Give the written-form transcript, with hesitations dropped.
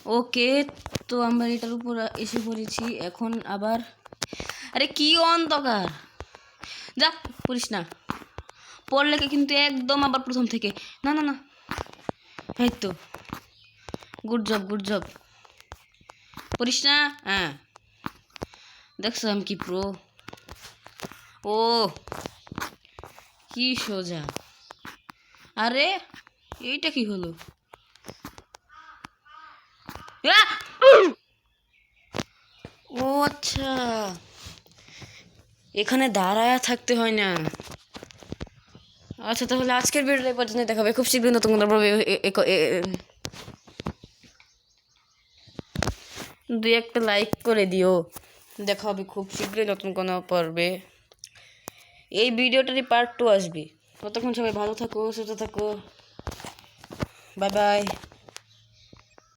ওকে, তো আমরা এটার উপর এসে পড়েছি এখন। আবার আরে কি অন্ধকার, যা পড়িস না, পড়লে কিন্তু একদম আবার প্রথম থেকে। না না না, এই তো, গুড জব গুড জব। পড়িস না, হ্যাঁ দেখছো আমি কি প্রো। ও কি সোজা। আরে এইটা কি হলো? ও আচ্ছা, এখানে দাঁড়ায় থাকতে হয় না। আচ্ছা তাহলে আজকের ভিডিওটা এই পর্যন্ত দেখাবে, খুব শীঘ্রই নতুন কোনো দুই একটা লাইক করে দিও। দেখা হবে খুব শীঘ্রই নতুন কোনো পর্বে। এই ভিডিওটারই পার্ট 2 আসবে। ততক্ষণ সবাই ভালো থাকো, সুস্থ থাকো, বাই বাই।